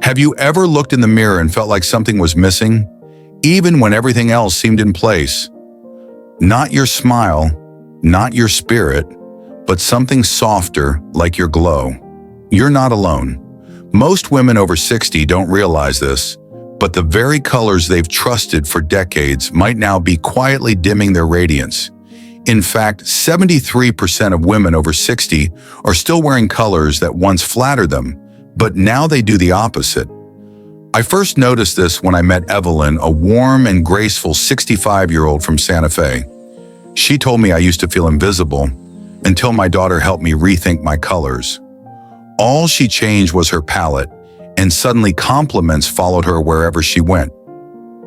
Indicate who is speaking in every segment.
Speaker 1: Have you ever looked in the mirror and felt like something was missing, even when everything else seemed in place? Not your smile, not your spirit, but something softer like your glow. You're not alone. Most women over 60 don't realize this, but the very colors they've trusted for decades might now be quietly dimming their radiance. In fact, 73% of women over 60 are still wearing colors that once flattered them, but now they do the opposite. I first noticed this when I met Evelyn, a warm and graceful 65-year-old from Santa Fe. She told me I used to feel invisible until my daughter helped me rethink my colors. All she changed was her palette, and suddenly compliments followed her wherever she went.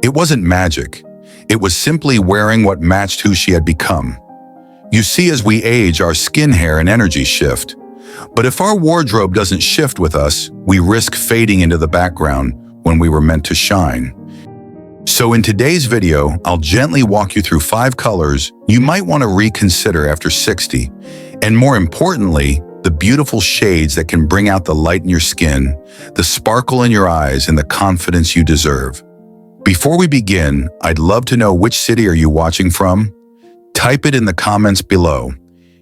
Speaker 1: It wasn't magic. It was simply wearing what matched who she had become. You see, as we age, our skin, hair, and energy shift. But if our wardrobe doesn't shift with us, we risk fading into the background when we were meant to shine. So in today's video, I'll gently walk you through 5 colors you might want to reconsider after 60, and more importantly, the beautiful shades that can bring out the light in your skin, the sparkle in your eyes, and the confidence you deserve. Before we begin, I'd love to know, which city are you watching from? Type it in the comments below.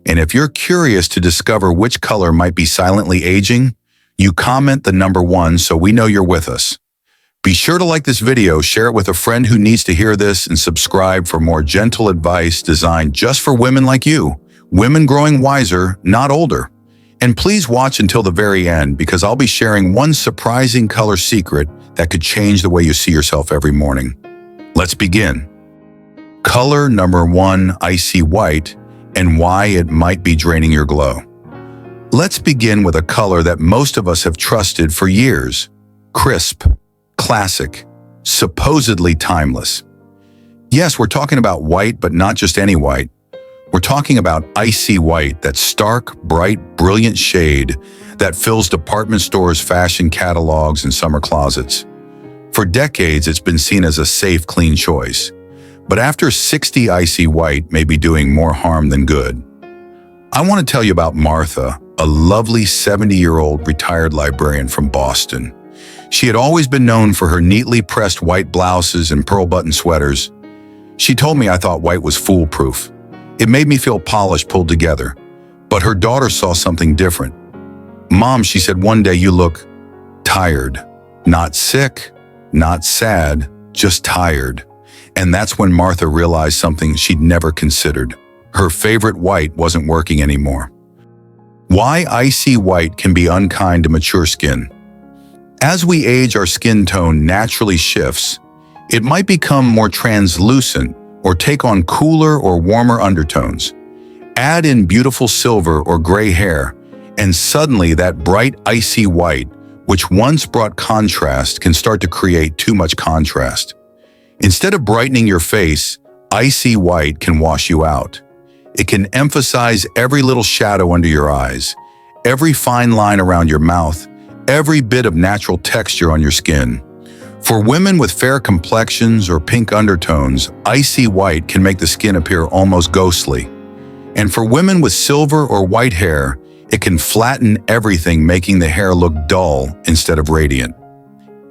Speaker 1: And if you're curious to discover which color might be silently aging, you comment the number 1 so we know you're with us. Be sure to like this video, share it with a friend who needs to hear this, and subscribe for more gentle advice designed just for women like you, women growing wiser, not older. And please watch until the very end, because I'll be sharing one surprising color secret that could change the way you see yourself every morning. Let's begin. Color number 1, icy white, and why it might be draining your glow. Let's begin with a color that most of us have trusted for years: crisp, classic, supposedly timeless. Yes, we're talking about white, but not just any white. We're talking about icy white, that stark, bright, brilliant shade that fills department stores, fashion catalogs, and summer closets. For decades, it's been seen as a safe, clean choice. But after 60, icy white may be doing more harm than good. I want to tell you about Martha, a lovely 70-year-old retired librarian from Boston. She had always been known for her neatly pressed white blouses and pearl-button sweaters. She told me I thought white was foolproof. It made me feel polished, pulled together. But her daughter saw something different. "Mom," she said one day, "you look tired. Not sick, not sad, just tired." And that's when Martha realized something she'd never considered. Her favorite white wasn't working anymore. Why icy white can be unkind to mature skin. As we age, our skin tone naturally shifts. It might become more translucent or take on cooler or warmer undertones. Add in beautiful silver or gray hair, and suddenly that bright icy white, which once brought contrast, can start to create too much contrast. Instead of brightening your face, icy white can wash you out. It can emphasize every little shadow under your eyes, every fine line around your mouth, every bit of natural texture on your skin. For women with fair complexions or pink undertones, icy white can make the skin appear almost ghostly. And for women with silver or white hair, it can flatten everything, making the hair look dull instead of radiant.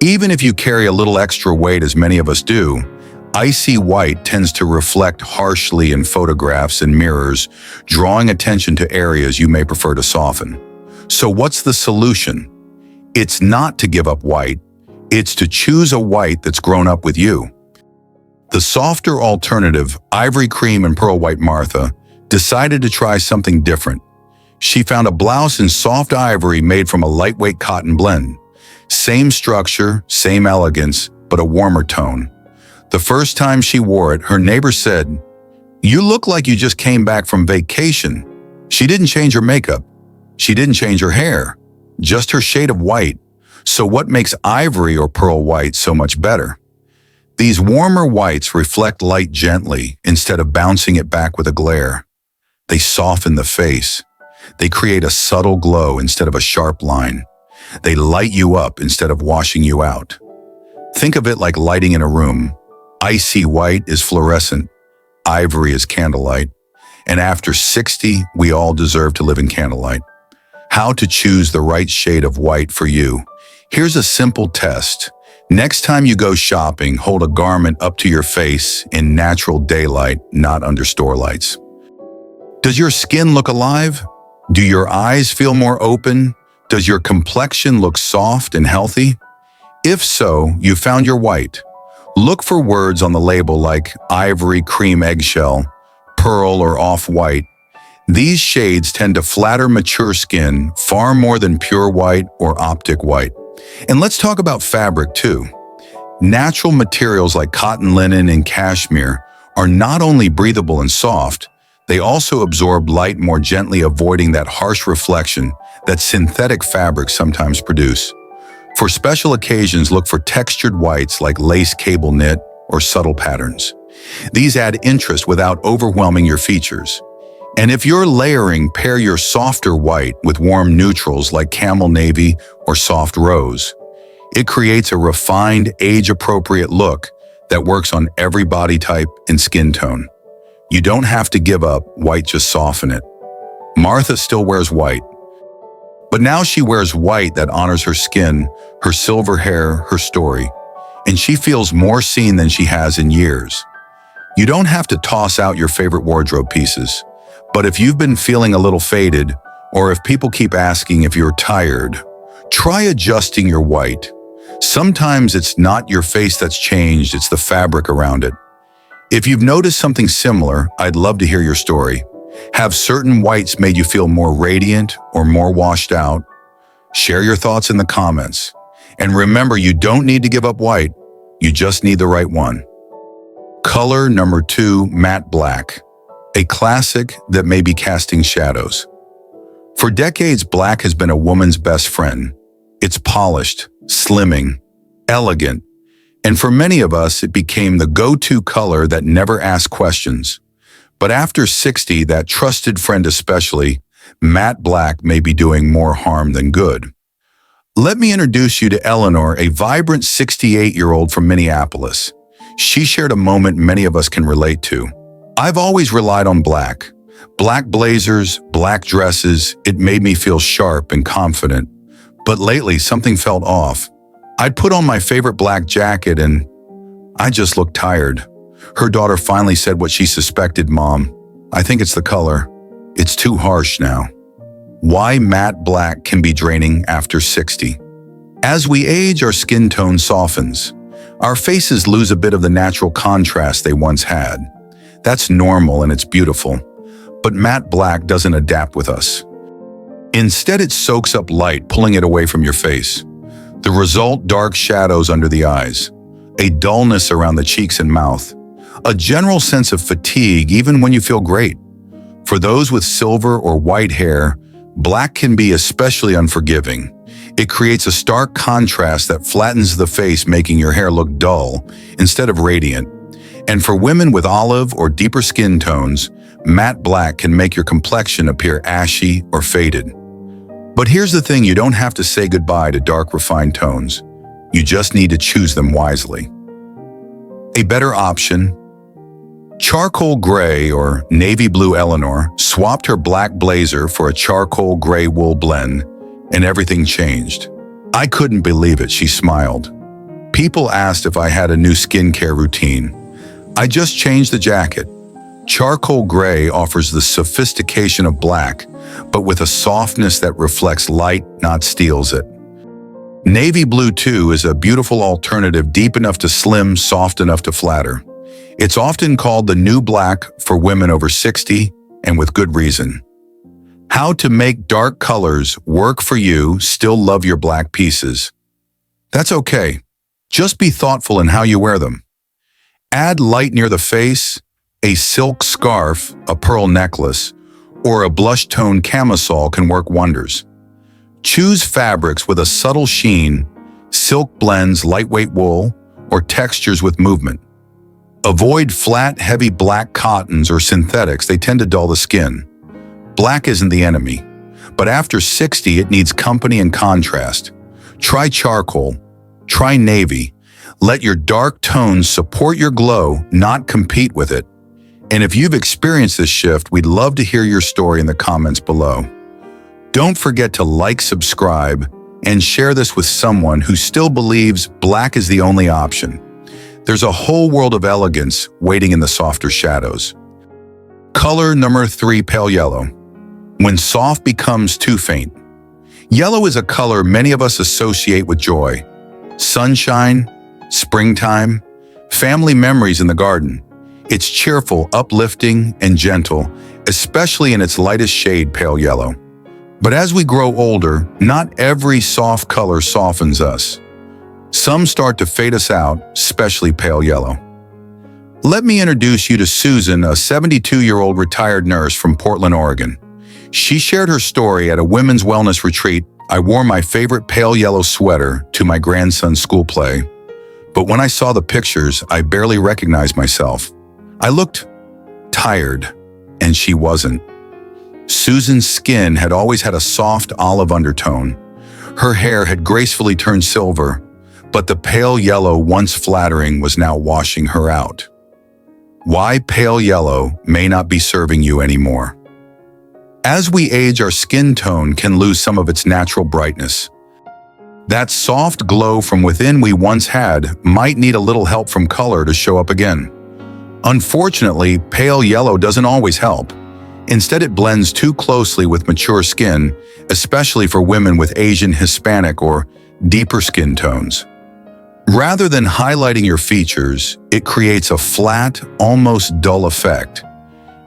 Speaker 1: Even if you carry a little extra weight, as many of us do, icy white tends to reflect harshly in photographs and mirrors, drawing attention to areas you may prefer to soften. So what's the solution? It's not to give up white, it's to choose a white that's grown up with you. The softer alternative, ivory cream and pearl white Martha, decided to try something different. She found a blouse in soft ivory made from a lightweight cotton blend. Same structure, same elegance, but a warmer tone. The first time she wore it, her neighbor said, "You look like you just came back from vacation." She didn't change her makeup. She didn't change her hair, just her shade of white. So what makes ivory or pearl white so much better? These warmer whites reflect light gently instead of bouncing it back with a glare. They soften the face. They create a subtle glow instead of a sharp line. They light you up instead of washing you out. Think of it like lighting in a room. Icy white is fluorescent, ivory is candlelight, and after 60, we all deserve to live in candlelight. How to choose the right shade of white for you. Here's a simple test. Next time you go shopping, hold a garment up to your face in natural daylight, not under store lights. Does your skin look alive? Do your eyes feel more open? Does your complexion look soft and healthy? If so, you found your white. Look for words on the label like ivory, cream, eggshell, pearl, or off-white. These shades tend to flatter mature skin far more than pure white or optic white. And let's talk about fabric too. Natural materials like cotton, linen, and cashmere are not only breathable and soft, they also absorb light more gently, avoiding that harsh reflection that synthetic fabrics sometimes produce. For special occasions, look for textured whites like lace, cable knit, or subtle patterns. These add interest without overwhelming your features. And if you're layering, pair your softer white with warm neutrals like camel navy or soft rose. It creates a refined, age-appropriate look that works on every body type and skin tone. You don't have to give up white, just soften it. Martha still wears white, but now she wears white that honors her skin, her silver hair, her story, and she feels more seen than she has in years. You don't have to toss out your favorite wardrobe pieces, but if you've been feeling a little faded, or if people keep asking if you're tired, try adjusting your white. Sometimes it's not your face that's changed, it's the fabric around it. If you've noticed something similar, I'd love to hear your story. Have certain whites made you feel more radiant or more washed out? Share your thoughts in the comments. And remember, you don't need to give up white, you just need the right one. Color number 2, matte black. A classic that may be casting shadows. For decades, black has been a woman's best friend. It's polished, slimming, elegant, and for many of us, it became the go-to color that never asked questions. But after 60, that trusted friend especially, matte black may be doing more harm than good. Let me introduce you to Eleanor, a vibrant 68-year-old from Minneapolis. She shared a moment many of us can relate to. I've always relied on black. Black blazers, black dresses, it made me feel sharp and confident. But lately, something felt off. I'd put on my favorite black jacket and I just looked tired. Her daughter finally said what she suspected. Mom, I think it's the color. It's too harsh now. Why matte black can be draining after 60. As we age, our skin tone softens. Our faces lose a bit of the natural contrast they once had. That's normal and it's beautiful. But matte black doesn't adapt with us. Instead, it soaks up light, pulling it away from your face. The result, dark shadows under the eyes, a dullness around the cheeks and mouth, a general sense of fatigue even when you feel great. For those with silver or white hair, black can be especially unforgiving. It creates a stark contrast that flattens the face, making your hair look dull instead of radiant. And for women with olive or deeper skin tones, matte black can make your complexion appear ashy or faded. But here's the thing, you don't have to say goodbye to dark, refined tones. You just need to choose them wisely. A better option, charcoal gray or navy blue. Eleanor swapped her black blazer for a charcoal gray wool blend, and everything changed. I couldn't believe it, she smiled. People asked if I had a new skincare routine. I just changed the jacket. Charcoal gray offers the sophistication of black, but with a softness that reflects light, not steals it. Navy blue, too, is a beautiful alternative, deep enough to slim, soft enough to flatter. It's often called the new black for women over 60, and with good reason. How to make dark colors work for you, still love your black pieces. That's okay. Just be thoughtful in how you wear them. Add light near the face. A silk scarf, a pearl necklace, or a blush tone camisole can work wonders. Choose fabrics with a subtle sheen, silk blends, lightweight wool, or textures with movement. Avoid flat, heavy black cottons or synthetics, they tend to dull the skin. Black isn't the enemy, but after 60 it needs company and contrast. Try charcoal, try navy. Let your dark tones support your glow, not compete with it. And if you've experienced this shift, we'd love to hear your story in the comments below. Don't forget to like, subscribe, and share this with someone who still believes black is the only option. There's a whole world of elegance waiting in the softer shadows. Color number 3, pale yellow. When soft becomes too faint. Yellow is a color many of us associate with joy, sunshine, springtime, family memories in the garden. It's cheerful, uplifting, and gentle, especially in its lightest shade, pale yellow. But as we grow older, not every soft color softens us. Some start to fade us out, especially pale yellow. Let me introduce you to Susan, a 72-year-old retired nurse from Portland, Oregon. She shared her story at a women's wellness retreat. I wore my favorite pale yellow sweater to my grandson's school play. But when I saw the pictures, I barely recognized myself. I looked tired, and she wasn't. Susan's skin had always had a soft olive undertone. Her hair had gracefully turned silver, but the pale yellow once flattering was now washing her out. Why pale yellow may not be serving you anymore. As we age, our skin tone can lose some of its natural brightness. That soft glow from within we once had might need a little help from color to show up again. Unfortunately, pale yellow doesn't always help. Instead, it blends too closely with mature skin, especially for women with Asian, Hispanic, or deeper skin tones. Rather than highlighting your features, it creates a flat, almost dull effect.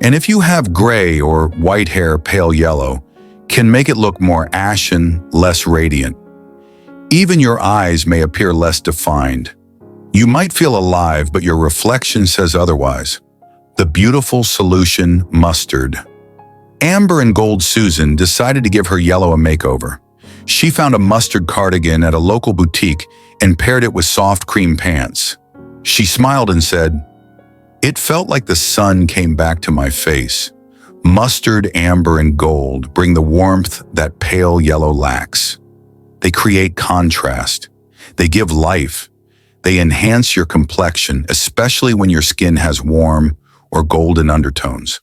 Speaker 1: And if you have gray or white hair, pale yellow can make it look more ashen, less radiant. Even your eyes may appear less defined. You might feel alive, but your reflection says otherwise. The beautiful solution, mustard. Amber and Gold Susan decided to give her yellow a makeover. She found a mustard cardigan at a local boutique and paired it with soft cream pants. She smiled and said, "It felt like the sun came back to my face. Mustard, amber, and gold bring the warmth that pale yellow lacks. They create contrast. They give life. They enhance your complexion, especially when your skin has warm or golden undertones.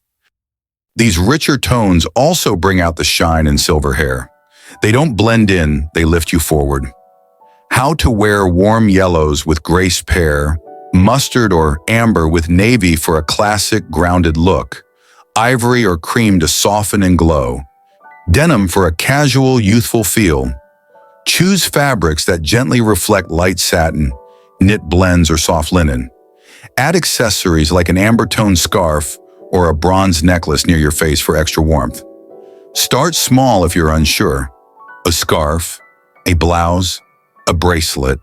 Speaker 1: These richer tones also bring out the shine in silver hair. They don't blend in, they lift you forward." How to wear warm yellows with grace pair, mustard or amber with navy for a classic grounded look, ivory or cream to soften and glow, denim for a casual, youthful feel. Choose fabrics that gently reflect light satin, knit blends, or soft linen. Add accessories like an amber-toned scarf or a bronze necklace near your face for extra warmth. Start small if you're unsure. A scarf, a blouse, a bracelet.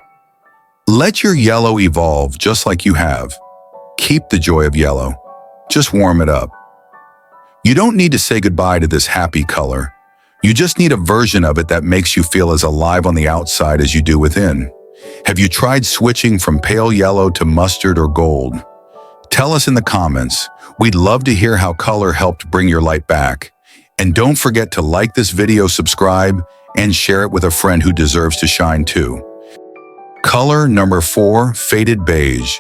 Speaker 1: Let your yellow evolve just like you have. Keep the joy of yellow. Just warm it up. You don't need to say goodbye to this happy color. You just need a version of it that makes you feel as alive on the outside as you do within. Have you tried switching from pale yellow to mustard or gold? Tell us in the comments. We'd love to hear how color helped bring your light back. And don't forget to like this video, subscribe, and share it with a friend who deserves to shine too. Color number 4, faded beige.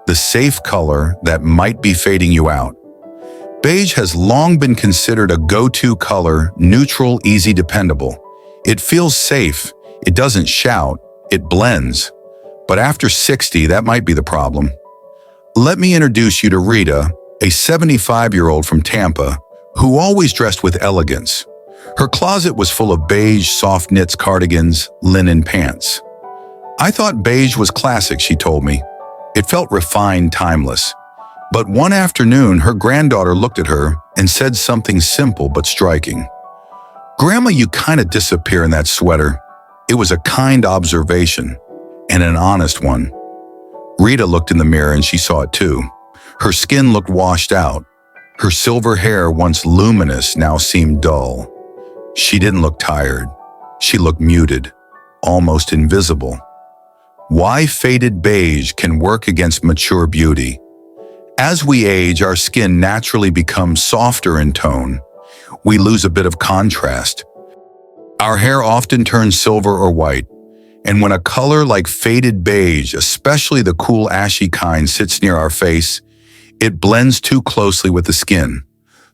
Speaker 1: The safe color that might be fading you out. Beige has long been considered a go-to color, neutral, easy, dependable. It feels safe, it doesn't shout, it blends. But after 60, that might be the problem. Let me introduce you to Rita, a 75-year-old from Tampa, who always dressed with elegance. Her closet was full of beige, soft knits, cardigans, linen pants. "I thought beige was classic," she told me. "It felt refined, timeless." But one afternoon, her granddaughter looked at her and said something simple but striking. "Grandma, you kind of disappear in that sweater." It was a kind observation, and an honest one. Rita looked in the mirror and she saw it too. Her skin looked washed out. Her silver hair, once luminous, now seemed dull. She didn't look tired. She looked muted, almost invisible. Why faded beige can work against mature beauty. As we age, our skin naturally becomes softer in tone. We lose a bit of contrast. Our hair often turns silver or white, and when a color like faded beige, especially the cool ashy kind, sits near our face, it blends too closely with the skin.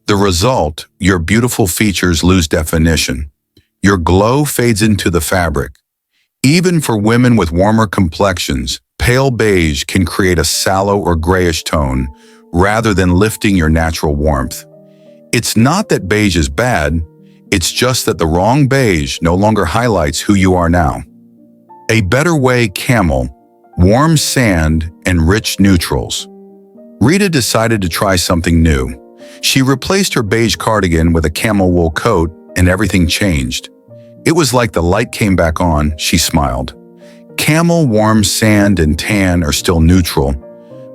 Speaker 1: The result, your beautiful features lose definition. your glow fades into the fabric. Even for women with warmer complexions, pale beige can create a sallow or grayish tone rather than lifting your natural warmth. It's not that beige is bad, it's just that the wrong beige no longer highlights who you are now. A better way: camel, warm sand, and rich neutrals. Rita decided to try something new. She replaced her beige cardigan with a camel wool coat, and everything changed. It was like the light came back on. She smiled. Camel, warm sand, and tan are still neutral,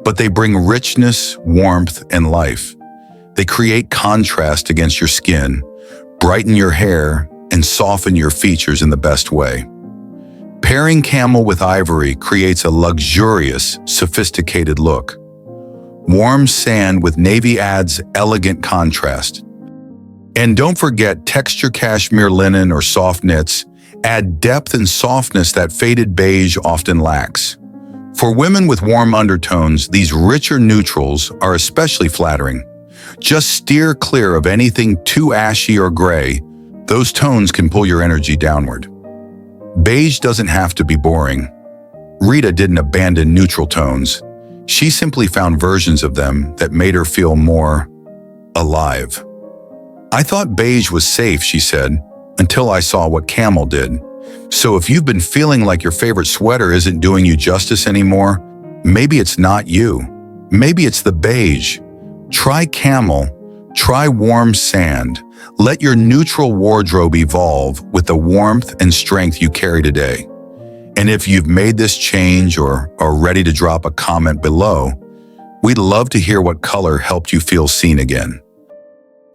Speaker 1: but they bring richness, warmth, and life. They create contrast against your skin, brighten your hair, and soften your features in the best way. Pairing camel with ivory creates a luxurious, sophisticated look. Warm sand with navy adds elegant contrast. And don't forget texture cashmere linen or soft knits add depth and softness that faded beige often lacks. For women with warm undertones, these richer neutrals are especially flattering. Just steer clear of anything too ashy or gray. Those tones can pull your energy downward. Beige doesn't have to be boring. Rita didn't abandon neutral tones. She simply found versions of them that made her feel more alive. I thought beige was safe, she said, until I saw what camel did. So if you've been feeling like your favorite sweater isn't doing you justice anymore, maybe it's not you. Maybe it's the beige. Try camel, try warm sand. Let your neutral wardrobe evolve with the warmth and strength you carry today. And if you've made this change or are ready to drop a comment below, we'd love to hear what color helped you feel seen again.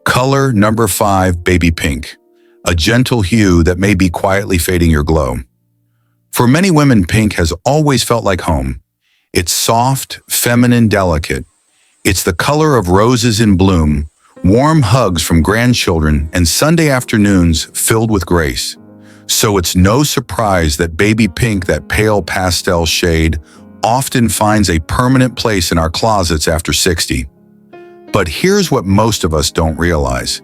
Speaker 1: Color number 5, baby pink, a gentle hue that may be quietly fading your glow. For many women, pink has always felt like home. It's soft, feminine, delicate. It's the color of roses in bloom, warm hugs from grandchildren, and Sunday afternoons filled with grace. So it's no surprise that baby pink, that pale pastel shade, often finds a permanent place in our closets after 60. But here's what most of us don't realize.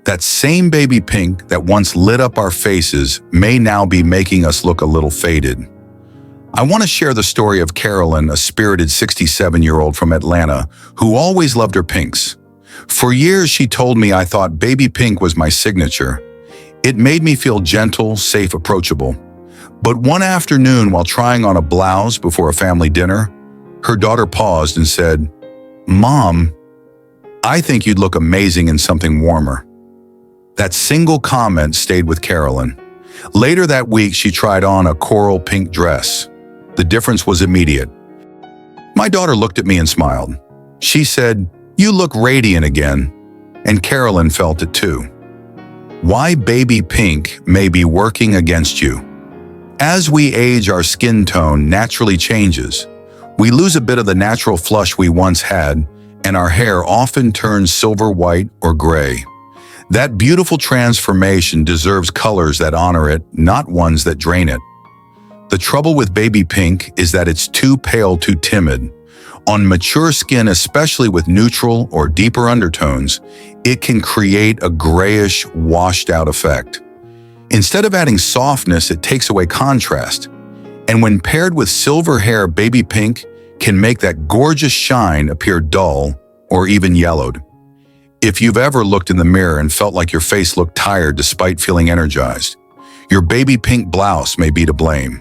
Speaker 1: That same baby pink that once lit up our faces may now be making us look a little faded. I want to share the story of Carolyn, a spirited 67-year-old from Atlanta who always loved her pinks. For years, she told me I thought baby pink was my signature. It made me feel gentle, safe, approachable. But one afternoon, while trying on a blouse before a family dinner, her daughter paused and said, "Mom, I think you'd look amazing in something warmer." That single comment stayed with Carolyn. Later that week, she tried on a coral pink dress. The difference was immediate. My daughter looked at me and smiled. She said, "You look radiant again." And Carolyn felt it too. Why baby pink may be working against you. As we age, our skin tone naturally changes. We lose a bit of the natural flush we once had, and our hair often turns silver white or gray. That beautiful transformation deserves colors that honor it, not ones that drain it. The trouble with baby pink is that it's too pale, too timid. On mature skin, especially with neutral or deeper undertones, it can create a grayish, washed-out effect. Instead of adding softness, it takes away contrast. And when paired with silver hair, baby pink can make that gorgeous shine appear dull or even yellowed. If you've ever looked in the mirror and felt like your face looked tired despite feeling energized, your baby pink blouse may be to blame.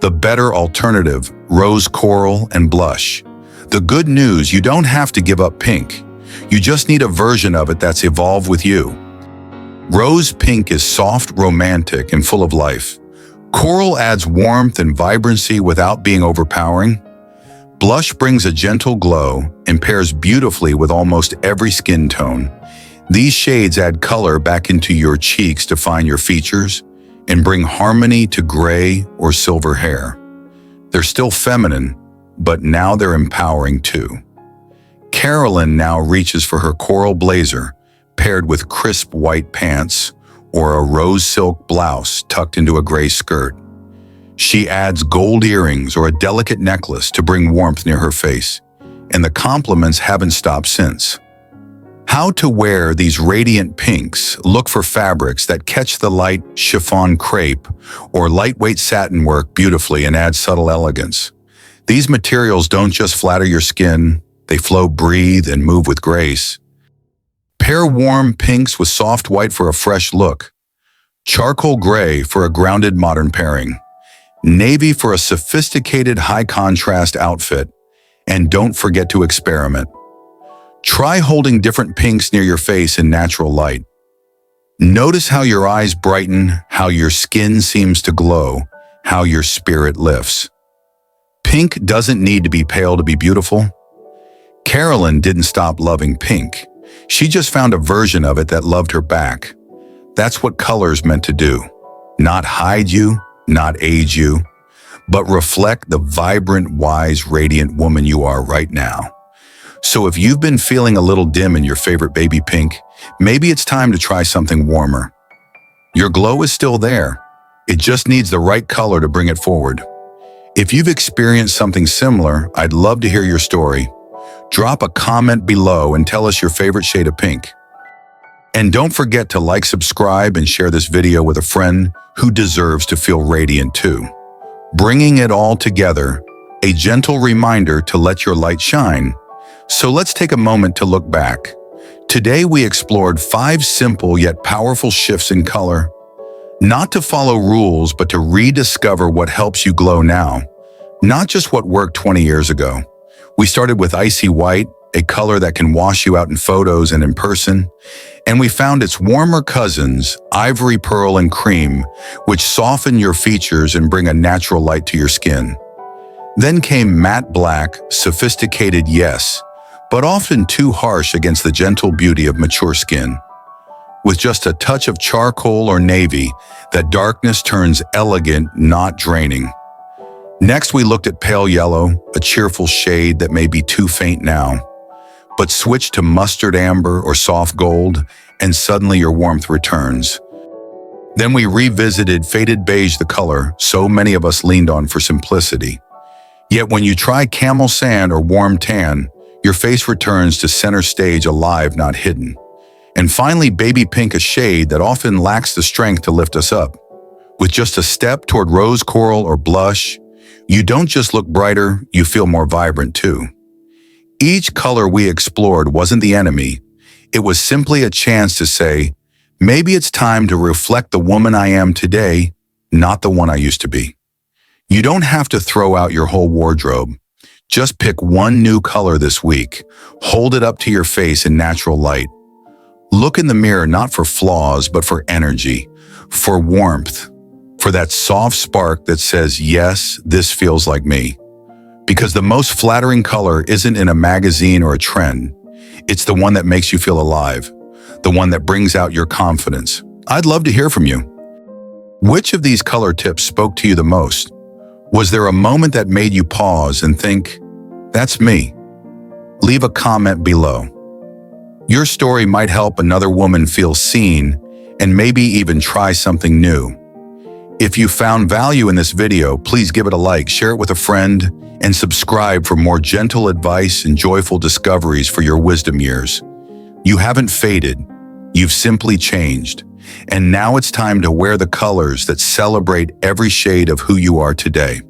Speaker 1: The better alternative, rose coral and blush. The good news, you don't have to give up pink. You just need a version of it that's evolved with you. Rose pink is soft, romantic, and full of life. Coral adds warmth and vibrancy without being overpowering. Blush brings a gentle glow and pairs beautifully with almost every skin tone. These shades add color back into your cheeks, define your features, and bring harmony to gray or silver hair. They're still feminine, but now they're empowering too. Carolyn now reaches for her coral blazer, paired with crisp white pants, or a rose silk blouse tucked into a gray skirt. She adds gold earrings or a delicate necklace to bring warmth near her face, and the compliments haven't stopped since. How to wear these radiant pinks. Look for fabrics that catch the light. Chiffon crepe or lightweight satin work beautifully and add subtle elegance. These materials don't just flatter your skin, they flow, breathe, and move with grace. Pair warm pinks with soft white for a fresh look. Charcoal gray for a grounded modern pairing. Navy for a sophisticated high-contrast outfit. And don't forget to experiment. Try holding different pinks near your face in natural light. Notice how your eyes brighten, how your skin seems to glow, how your spirit lifts. Pink doesn't need to be pale to be beautiful. Carolyn didn't stop loving pink. She just found a version of it that loved her back. That's what color's meant to do. Not hide you, not age you, but reflect the vibrant, wise, radiant woman you are right now. So if you've been feeling a little dim in your favorite baby pink, maybe it's time to try something warmer. Your glow is still there. It just needs the right color to bring it forward. If you've experienced something similar, I'd love to hear your story. Drop a comment below and tell us your favorite shade of pink. And don't forget to like, subscribe, and share this video with a friend who deserves to feel radiant too. Bringing it all together, a gentle reminder to let your light shine. So let's take a moment to look back. Today we explored 5 simple yet powerful shifts in color. Not to follow rules, but to rediscover what helps you glow now. Not just what worked 20 years ago. We started with icy white, a color that can wash you out in photos and in person. And we found its warmer cousins, ivory, pearl, and cream, which soften your features and bring a natural light to your skin. Then came matte black, sophisticated, yes, but often too harsh against the gentle beauty of mature skin. With just a touch of charcoal or navy, that darkness turns elegant, not draining. Next, we looked at pale yellow, a cheerful shade that may be too faint now. But switch to mustard amber or soft gold, and suddenly your warmth returns. Then we revisited faded beige, the color so many of us leaned on for simplicity. Yet when you try camel sand or warm tan, your face returns to center stage, alive, not hidden. And finally, baby pink, a shade that often lacks the strength to lift us up. With just a step toward rose coral or blush, you don't just look brighter, you feel more vibrant too. Each color we explored wasn't the enemy. It was simply a chance to say, maybe it's time to reflect the woman I am today, not the one I used to be. You don't have to throw out your whole wardrobe. Just pick one new color this week. Hold it up to your face in natural light. Look in the mirror not for flaws, but for energy, for warmth, for that soft spark that says, yes, this feels like me. Because the most flattering color isn't in a magazine or a trend. It's the one that makes you feel alive, the one that brings out your confidence. I'd love to hear from you. Which of these color tips spoke to you the most? Was there a moment that made you pause and think, that's me? Leave a comment below. Your story might help another woman feel seen and maybe even try something new. If you found value in this video, please give it a like, share it with a friend, and subscribe for more gentle advice and joyful discoveries for your wisdom years. You haven't faded, you've simply changed. And now it's time to wear the colors that celebrate every shade of who you are today.